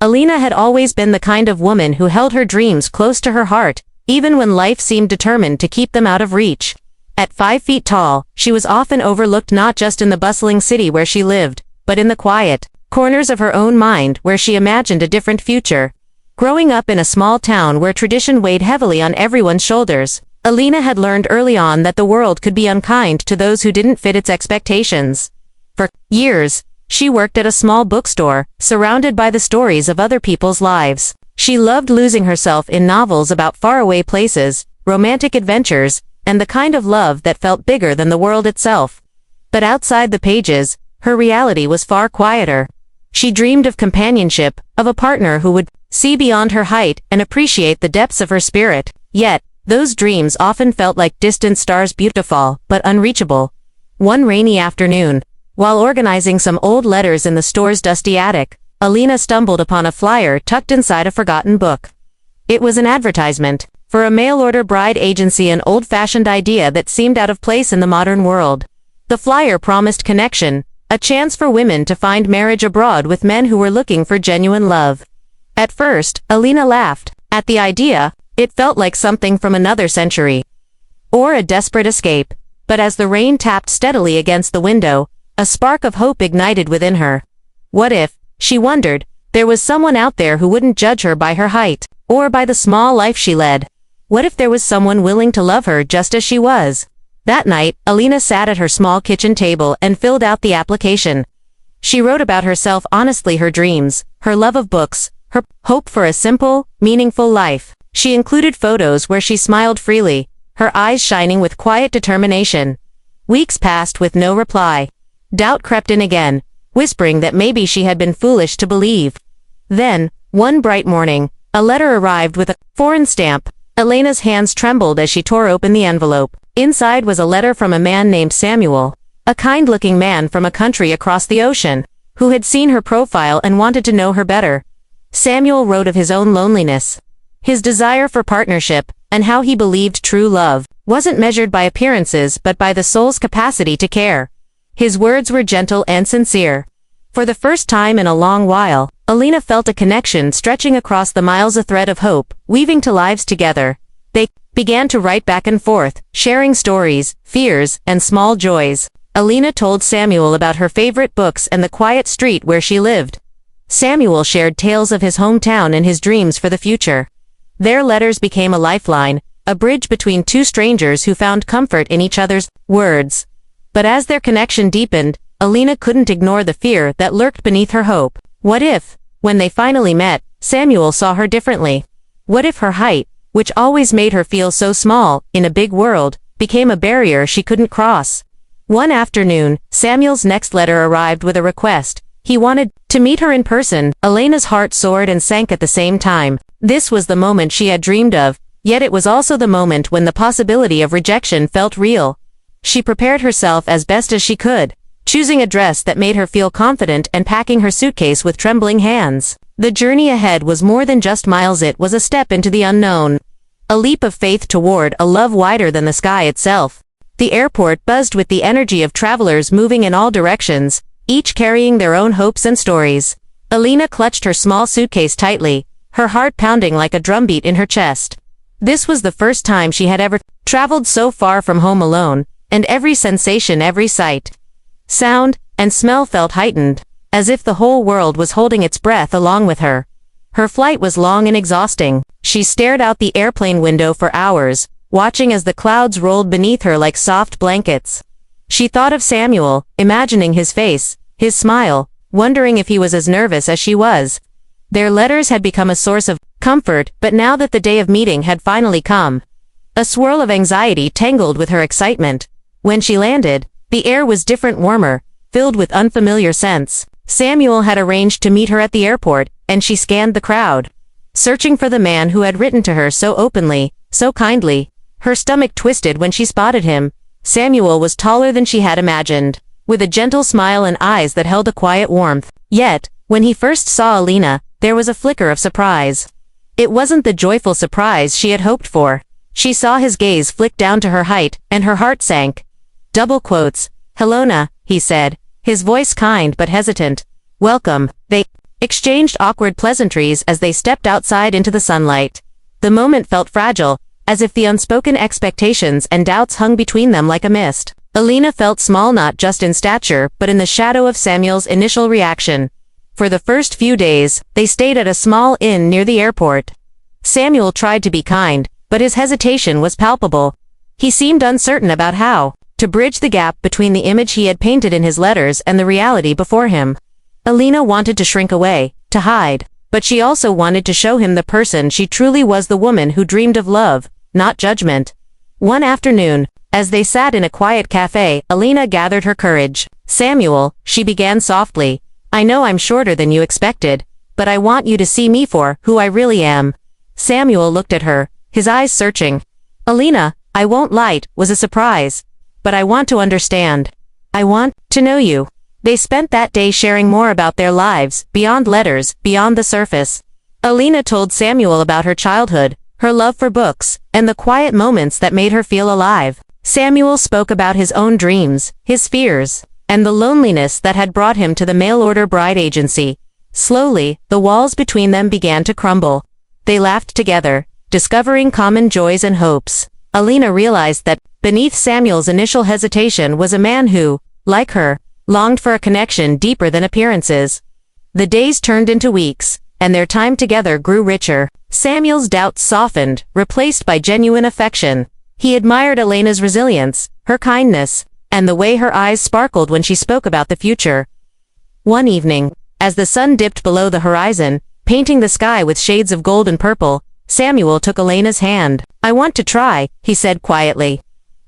Alina had always been the kind of woman who held her dreams close to her heart, even when life seemed determined to keep them out of reach. At 5 feet tall, she was often overlooked not just in the bustling city where she lived, but in the quiet corners of her own mind where she imagined a different future. Growing up in a small town where tradition weighed heavily on everyone's shoulders, Alina had learned early on that the world could be unkind to those who didn't fit its expectations. For years, she worked at a small bookstore, surrounded by the stories of other people's lives. She loved losing herself in novels about faraway places, romantic adventures, and the kind of love that felt bigger than the world itself. But outside the pages, her reality was far quieter. She dreamed of companionship, of a partner who would see beyond her height and appreciate the depths of her spirit. Yet, those dreams often felt like distant stars, beautiful but unreachable. One rainy afternoon, while organizing some old letters in the store's dusty attic, Alina stumbled upon a flyer tucked inside a forgotten book. It was an advertisement for a mail-order bride agency, an old-fashioned idea that seemed out of place in the modern world. The flyer promised connection, a chance for women to find marriage abroad with men who were looking for genuine love. At first, Alina laughed at the idea. It felt like something from another century, or a desperate escape. But as the rain tapped steadily against the window, a spark of hope ignited within her. What if, she wondered, there was someone out there who wouldn't judge her by her height, or by the small life she led? What if there was someone willing to love her just as she was? That night, Alina sat at her small kitchen table and filled out the application. She wrote about herself honestly, her dreams, her love of books, her hope for a simple, meaningful life. She included photos where she smiled freely, her eyes shining with quiet determination. Weeks passed with no reply. Doubt crept in again, whispering that maybe she had been foolish to believe. Then, one bright morning, a letter arrived with a foreign stamp. Alina's hands trembled as she tore open the envelope. Inside was a letter from a man named Samuel, a kind-looking man from a country across the ocean, who had seen her profile and wanted to know her better. Samuel wrote of his own loneliness, his desire for partnership, and how he believed true love wasn't measured by appearances but by the soul's capacity to care. His words were gentle and sincere. For the first time in a long while, Alina felt a connection stretching across the miles, a thread of hope, weaving to lives together. They began to write back and forth, sharing stories, fears, and small joys. Alina told Samuel about her favorite books and the quiet street where she lived. Samuel shared tales of his hometown and his dreams for the future. Their letters became a lifeline, a bridge between two strangers who found comfort in each other's words. But as their connection deepened, Alina couldn't ignore the fear that lurked beneath her hope. What if, when they finally met, Samuel saw her differently? What if her height, which always made her feel so small in a big world, became a barrier she couldn't cross? One afternoon, Samuel's next letter arrived with a request. He wanted to meet her in person. Alina's heart soared and sank at the same time. This was the moment she had dreamed of, yet it was also the moment when the possibility of rejection felt real. She prepared herself as best as she could, choosing a dress that made her feel confident and packing her suitcase with trembling hands. The journey ahead was more than just miles, it was a step into the unknown. A leap of faith toward a love wider than the sky itself. The airport buzzed with the energy of travelers moving in all directions, each carrying their own hopes and stories. Alina clutched her small suitcase tightly, her heart pounding like a drumbeat in her chest. This was the first time she had ever traveled so far from home alone, and every sensation, every sight, sound, and smell felt heightened, as if the whole world was holding its breath along with her. Her flight was long and exhausting. She stared out the airplane window for hours, watching as the clouds rolled beneath her like soft blankets. She thought of Samuel, imagining his face, his smile, wondering if he was as nervous as she was. Their letters had become a source of comfort, but now that the day of meeting had finally come, a swirl of anxiety tangled with her excitement. When she landed, the air was different, warmer, filled with unfamiliar scents. Samuel had arranged to meet her at the airport, and she scanned the crowd, searching for the man who had written to her so openly, so kindly. Her stomach twisted when she spotted him. Samuel was taller than she had imagined, with a gentle smile and eyes that held a quiet warmth. Yet, when he first saw Alina, there was a flicker of surprise. It wasn't the joyful surprise she had hoped for. She saw his gaze flick down to her height, and her heart sank. Double quotes. "Helona," he said, his voice kind but hesitant. "Welcome." They exchanged awkward pleasantries as they stepped outside into the sunlight. The moment felt fragile, as if the unspoken expectations and doubts hung between them like a mist. Alina felt small not just in stature but in the shadow of Samuel's initial reaction. For the first few days, they stayed at a small inn near the airport. Samuel tried to be kind, but his hesitation was palpable. He seemed uncertain about how to bridge the gap between the image he had painted in his letters and the reality before him. Alina wanted to shrink away, to hide, but she also wanted to show him the person she truly was, the woman who dreamed of love, not judgment. One afternoon, as they sat in a quiet cafe, Alina gathered her courage. "Samuel," she began softly, "I know I'm shorter than you expected, but I want you to see me for who I really am." Samuel looked at her, his eyes searching. "Alina, I won't lie, was a surprise. But I want to understand. I want to know you." They spent that day sharing more about their lives, beyond letters, beyond the surface. Alina told Samuel about her childhood, her love for books, and the quiet moments that made her feel alive. Samuel spoke about his own dreams, his fears, and the loneliness that had brought him to the mail-order bride agency. Slowly, the walls between them began to crumble. They laughed together, discovering common joys and hopes. Alina realized that, beneath Samuel's initial hesitation was a man who, like her, longed for a connection deeper than appearances. The days turned into weeks, and their time together grew richer. Samuel's doubts softened, replaced by genuine affection. He admired Alina's resilience, her kindness, and the way her eyes sparkled when she spoke about the future. One evening, as the sun dipped below the horizon, painting the sky with shades of gold and purple, Samuel took Alina's hand. "I want to try," he said quietly.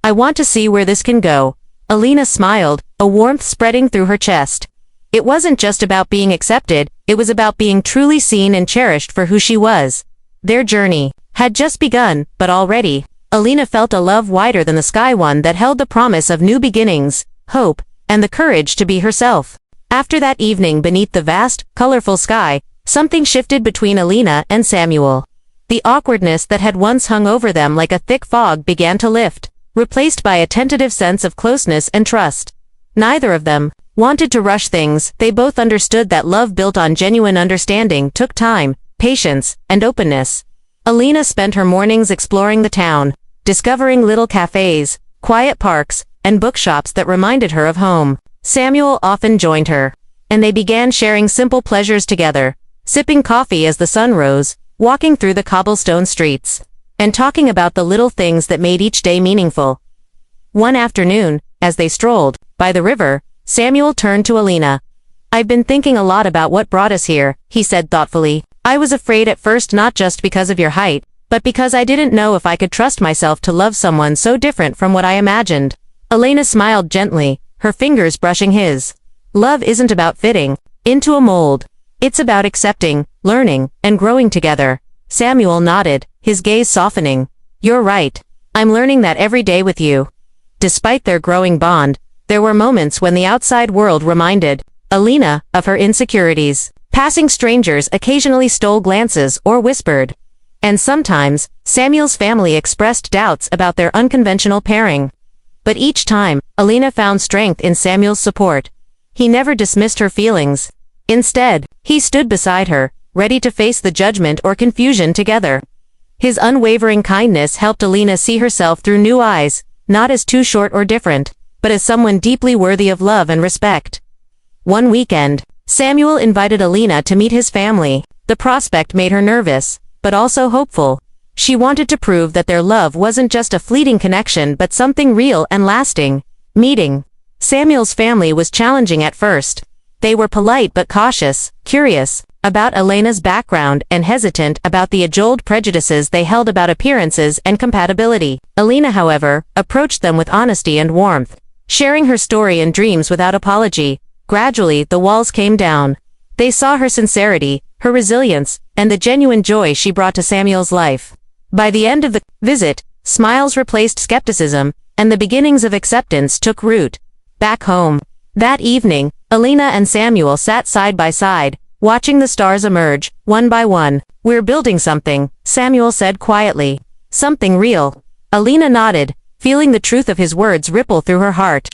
"I want to see where this can go." Alina smiled, a warmth spreading through her chest. It wasn't just about being accepted, it was about being truly seen and cherished for who she was. Their journey had just begun, but already, Alina felt a love wider than the sky, one that held the promise of new beginnings, hope, and the courage to be herself. After that evening beneath the vast, colorful sky, something shifted between Alina and Samuel. The awkwardness that had once hung over them like a thick fog began to lift, replaced by a tentative sense of closeness and trust. Neither of them wanted to rush things. They both understood that love built on genuine understanding took time, patience, and openness. Alina spent her mornings exploring the town, discovering little cafes, quiet parks, and bookshops that reminded her of home. Samuel often joined her, and they began sharing simple pleasures together, sipping coffee as the sun rose, walking through the cobblestone streets, and talking about the little things that made each day meaningful. One afternoon, as they strolled by the river, Samuel turned to Alina. "I've been thinking a lot about what brought us here," he said thoughtfully. "I was afraid at first, not just because of your height, but because I didn't know if I could trust myself to love someone so different from what I imagined." Alina smiled gently, her fingers brushing his. "Love isn't about fitting into a mold. It's about accepting, learning, and growing together." Samuel nodded, his gaze softening. "You're right. I'm learning that every day with you." Despite their growing bond, there were moments when the outside world reminded Alina of her insecurities. Passing strangers occasionally stole glances or whispered. And sometimes, Samuel's family expressed doubts about their unconventional pairing. But each time, Alina found strength in Samuel's support. He never dismissed her feelings. Instead, he stood beside her, ready to face the judgment or confusion together. His unwavering kindness helped Alina see herself through new eyes, not as too short or different, but as someone deeply worthy of love and respect. One weekend, Samuel invited Alina to meet his family. The prospect made her nervous, but also hopeful. She wanted to prove that their love wasn't just a fleeting connection but something real and lasting. Meeting Samuel's family was challenging at first. They were polite but cautious, curious about Alina's background and hesitant about the age-old prejudices they held about appearances and compatibility. Alina, however, approached them with honesty and warmth, sharing her story and dreams without apology. Gradually, the walls came down. They saw her sincerity, her resilience, and the genuine joy she brought to Samuel's life. By the end of the visit, smiles replaced skepticism, and the beginnings of acceptance took root. Back home, that evening, Alina and Samuel sat side by side, watching the stars emerge, one by one. "We're building something," Samuel said quietly. "Something real." Alina nodded, feeling the truth of his words ripple through her heart.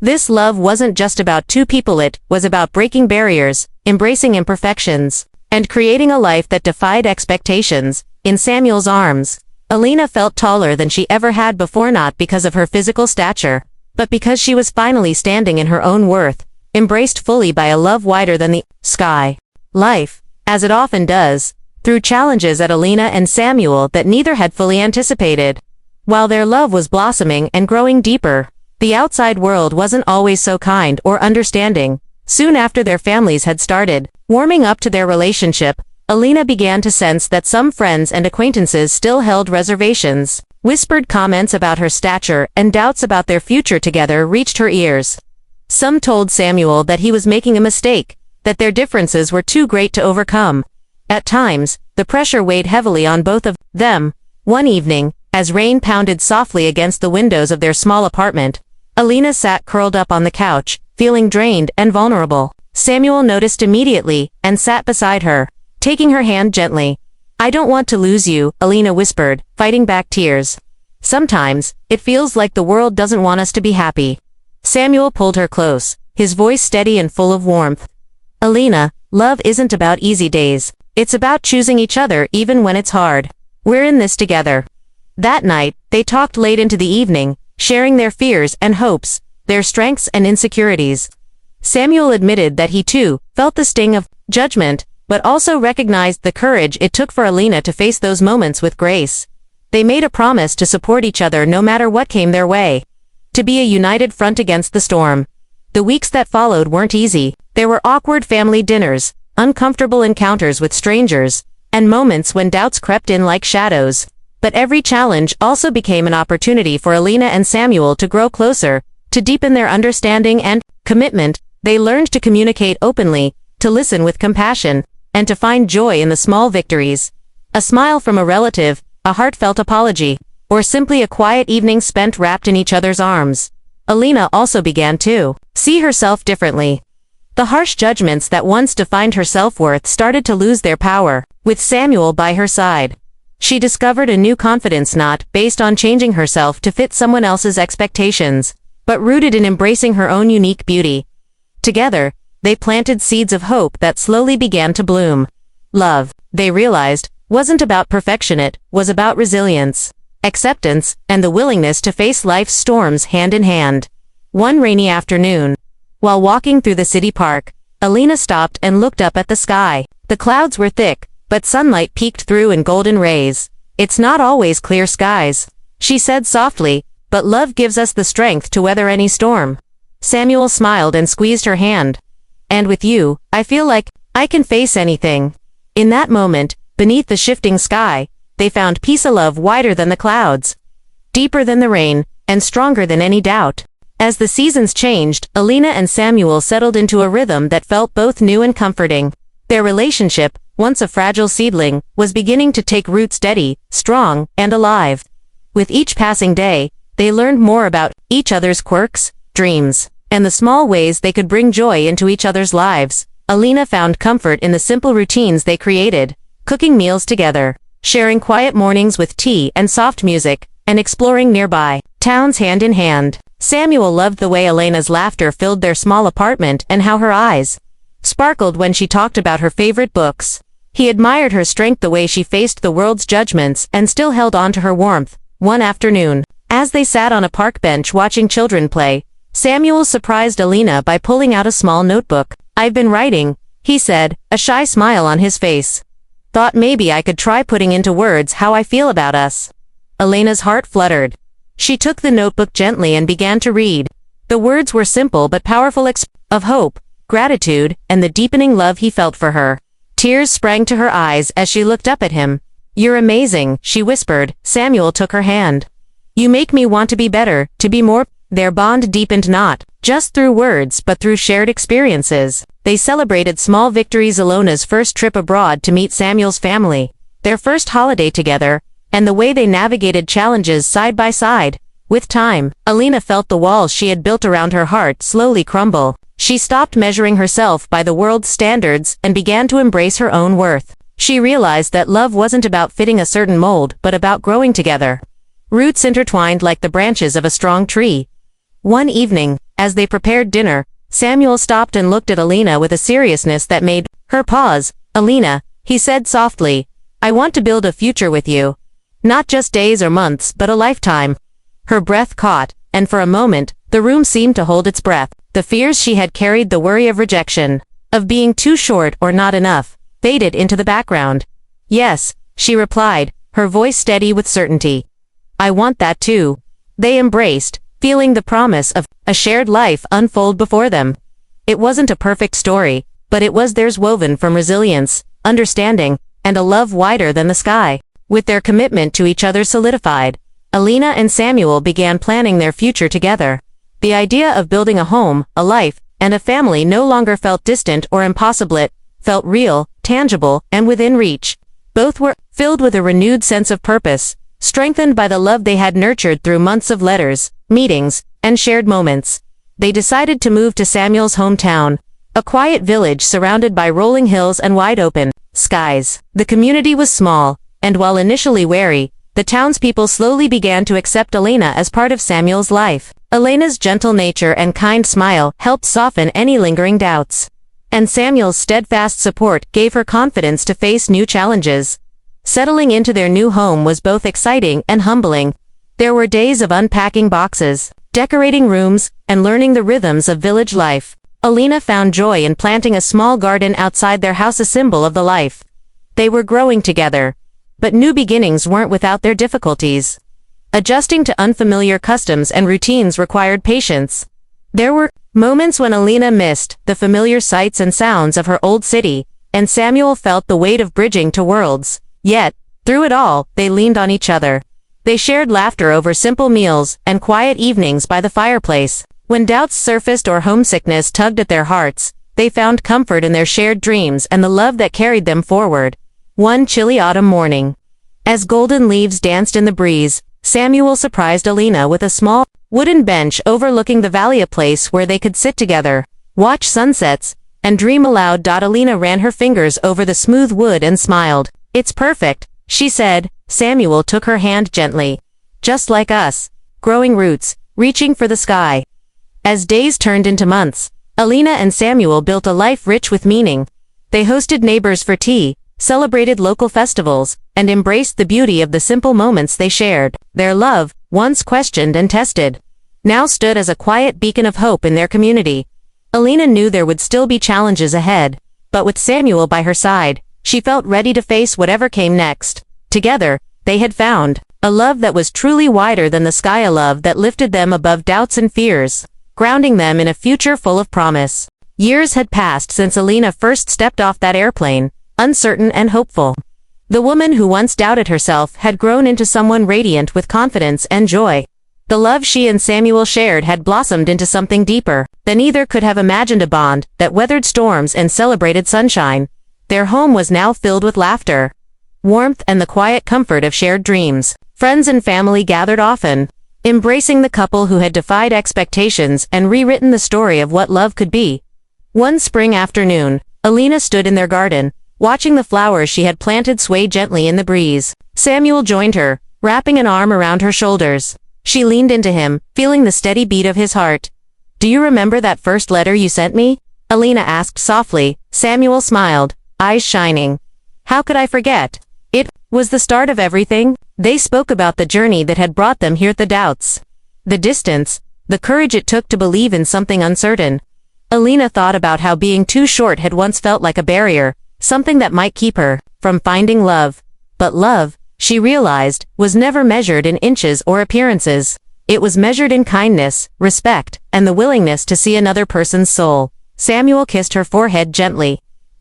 This love wasn't just about two people, it was about breaking barriers, embracing imperfections, and creating a life that defied expectations. In Samuel's arms, Alina felt taller than she ever had before, not because of her physical stature, but because she was finally standing in her own worth, embraced fully by a love wider than the sky. Life, as it often does, threw challenges at Alina and Samuel that neither had fully anticipated. While their love was blossoming and growing deeper, the outside world wasn't always so kind or understanding. Soon after their families had started warming up to their relationship, Alina began to sense that some friends and acquaintances still held reservations. Whispered comments about her stature and doubts about their future together reached her ears. Some told Samuel that he was making a mistake, that their differences were too great to overcome. At times, the pressure weighed heavily on both of them. One evening, as rain pounded softly against the windows of their small apartment, Alina sat curled up on the couch, feeling drained and vulnerable. Samuel noticed immediately and sat beside her, taking her hand gently. "I don't want to lose you," Alina whispered, fighting back tears. "Sometimes, it feels like the world doesn't want us to be happy." Samuel pulled her close, his voice steady and full of warmth. "Alina, love isn't about easy days. It's about choosing each other even when it's hard. We're in this together." That night, they talked late into the evening, sharing their fears and hopes, their strengths and insecurities. Samuel admitted that he too felt the sting of judgment, but also recognized the courage it took for Alina to face those moments with grace. They made a promise to support each other no matter what came their way, to be a united front against the storm. The weeks that followed weren't easy. There were awkward family dinners, uncomfortable encounters with strangers, and moments when doubts crept in like shadows. But every challenge also became an opportunity for Alina and Samuel to grow closer, to deepen their understanding and commitment. They learned to communicate openly, to listen with compassion, and to find joy in the small victories. A smile from a relative, a heartfelt apology, or simply a quiet evening spent wrapped in each other's arms. Alina also began to see herself differently. The harsh judgments that once defined her self-worth started to lose their power. With Samuel by her side, she discovered a new confidence, not based on changing herself to fit someone else's expectations, but rooted in embracing her own unique beauty. Together, they planted seeds of hope that slowly began to bloom. Love, they realized, wasn't about perfection, it was about resilience, acceptance, and the willingness to face life's storms hand in hand. One rainy afternoon, while walking through the city park, Alina stopped and looked up at the sky. The clouds were thick, but sunlight peeked through in golden rays. "It's not always clear skies," she said softly, "but love gives us the strength to weather any storm." Samuel smiled and squeezed her hand. "And with you, I feel like I can face anything." In that moment, beneath the shifting sky, they found peace, a love wider than the clouds, deeper than the rain, and stronger than any doubt. As the seasons changed, Alina and Samuel settled into a rhythm that felt both new and comforting. Their relationship, once a fragile seedling, was beginning to take root, steady, strong, and alive. With each passing day, they learned more about each other's quirks, dreams, and the small ways they could bring joy into each other's lives. Alina found comfort in the simple routines they created, cooking meals together, sharing quiet mornings with tea and soft music, and exploring nearby towns hand in hand. Samuel loved the way Alina's laughter filled their small apartment and how her eyes sparkled when she talked about her favorite books. He admired her strength, the way she faced the world's judgments and still held on to her warmth. One afternoon, as they sat on a park bench watching children play, Samuel surprised Alina by pulling out a small notebook. "I've been writing," he said, a shy smile on his face. "Thought maybe I could try putting into words how I feel about us." Alina's heart fluttered. She took the notebook gently and began to read. The words were simple but powerful, of hope, gratitude, and the deepening love he felt for her. Tears sprang to her eyes as she looked up at him. "You're amazing," she whispered. Samuel took her hand. "You make me want to be better, to be more." Their bond deepened not just through words but through shared experiences. They celebrated small victories: Alina's first trip abroad to meet Samuel's family, their first holiday together, and the way they navigated challenges side by side. With time, Alina felt the walls she had built around her heart slowly crumble. She stopped measuring herself by the world's standards and began to embrace her own worth. She realized that love wasn't about fitting a certain mold but about growing together, roots intertwined like the branches of a strong tree. One evening, As they prepared dinner, Samuel stopped and looked at Alina with a seriousness that made her pause. "Alina," he said softly, "I want to build a future with you. Not just days or months, but a lifetime." Her breath caught, and for a moment, the room seemed to hold its breath. The fears she had carried, the worry of rejection, of being too short or not enough, faded into the background. "Yes," she replied, her voice steady with certainty. "I want that too." They embraced, feeling the promise of a shared life unfold before them. It wasn't a perfect story, but it was theirs, woven from resilience, understanding, and a love wider than the sky. With their commitment to each other solidified, Alina and Samuel began planning their future together. The idea of building a home, a life, and a family no longer felt distant or impossible. It felt real, tangible, and within reach. Both were filled with a renewed sense of purpose, strengthened by the love they had nurtured through months of letters, meetings, and shared moments. They decided to move to Samuel's hometown, a quiet village surrounded by rolling hills and wide-open skies. The community was small, and while initially wary, the townspeople slowly began to accept Alina as part of Samuel's life. Alina's gentle nature and kind smile helped soften any lingering doubts, and Samuel's steadfast support gave her confidence to face new challenges. Settling into their new home was both exciting and humbling. There were days of unpacking boxes, decorating rooms, and learning the rhythms of village life. Alina found joy in planting a small garden outside their house, a symbol of the life they were growing together. But new beginnings weren't without their difficulties. Adjusting to unfamiliar customs and routines required patience. There were moments when Alina missed the familiar sights and sounds of her old city, and Samuel felt the weight of bridging two worlds. Yet, through it all, they leaned on each other. They shared laughter over simple meals and quiet evenings by the fireplace. When doubts surfaced or homesickness tugged at their hearts, they found comfort in their shared dreams and the love that carried them forward. One chilly autumn morning, as golden leaves danced in the breeze, Samuel surprised Alina with a small, wooden bench overlooking the valley, a place where they could sit together, watch sunsets, and dream aloud. Alina ran her fingers over the smooth wood and smiled. "It's perfect," she said. Samuel took her hand gently. "Just like us, growing roots, reaching for the sky." As days turned into months, Alina and Samuel built a life rich with meaning. They hosted neighbors for tea, celebrated local festivals, and embraced the beauty of the simple moments they shared. Their love, once questioned and tested, now stood as a quiet beacon of hope in their community. Alina knew there would still be challenges ahead, but with Samuel by her side, she felt ready to face whatever came next. Together, they had found a love that was truly wider than the sky, a love that lifted them above doubts and fears, grounding them in a future full of promise. Years had passed since Alina first stepped off that airplane, uncertain and hopeful. The woman who once doubted herself had grown into someone radiant with confidence and joy. The love she and Samuel shared had blossomed into something deeper than either could have imagined, a bond that weathered storms and celebrated sunshine. Their home was now filled with laughter, warmth, and the quiet comfort of shared dreams. Friends and family gathered often, embracing the couple who had defied expectations and rewritten the story of what love could be. One spring afternoon, Alina stood in their garden, watching the flowers she had planted sway gently in the breeze. Samuel joined her, wrapping an arm around her shoulders. She leaned into him, feeling the steady beat of his heart. "Do you remember that first letter you sent me?" Alina asked softly. Samuel smiled, eyes shining. "How could I forget? It was the start of everything." They spoke about the journey that had brought them here, the doubts, the distance, the courage it took to believe in something uncertain. Alina thought about how being too short had once felt like a barrier, something that might keep her from finding love. But love, she realized, was never measured in inches or appearances. It was measured in kindness, respect, and the willingness to see another person's soul. Samuel kissed her forehead gently.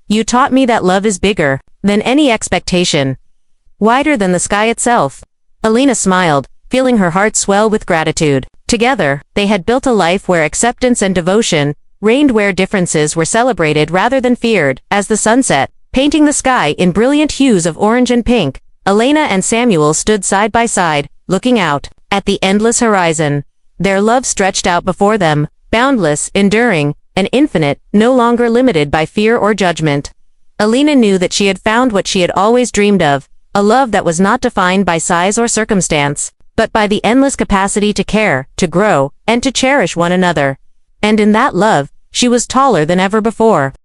"You taught me that love is bigger than any expectation, wider than the sky itself." Alina smiled, feeling her heart swell with gratitude. Together, they had built a life where acceptance and devotion reigned, where differences were celebrated rather than feared. As the sunset, painting the sky in brilliant hues of orange and pink, Alina and Samuel stood side by side, looking out at the endless horizon. Their love stretched out before them, boundless, enduring, and infinite, no longer limited by fear or judgment. Alina knew that she had found what she had always dreamed of, a love that was not defined by size or circumstance, but by the endless capacity to care, to grow, and to cherish one another. And in that love, she was taller than ever before.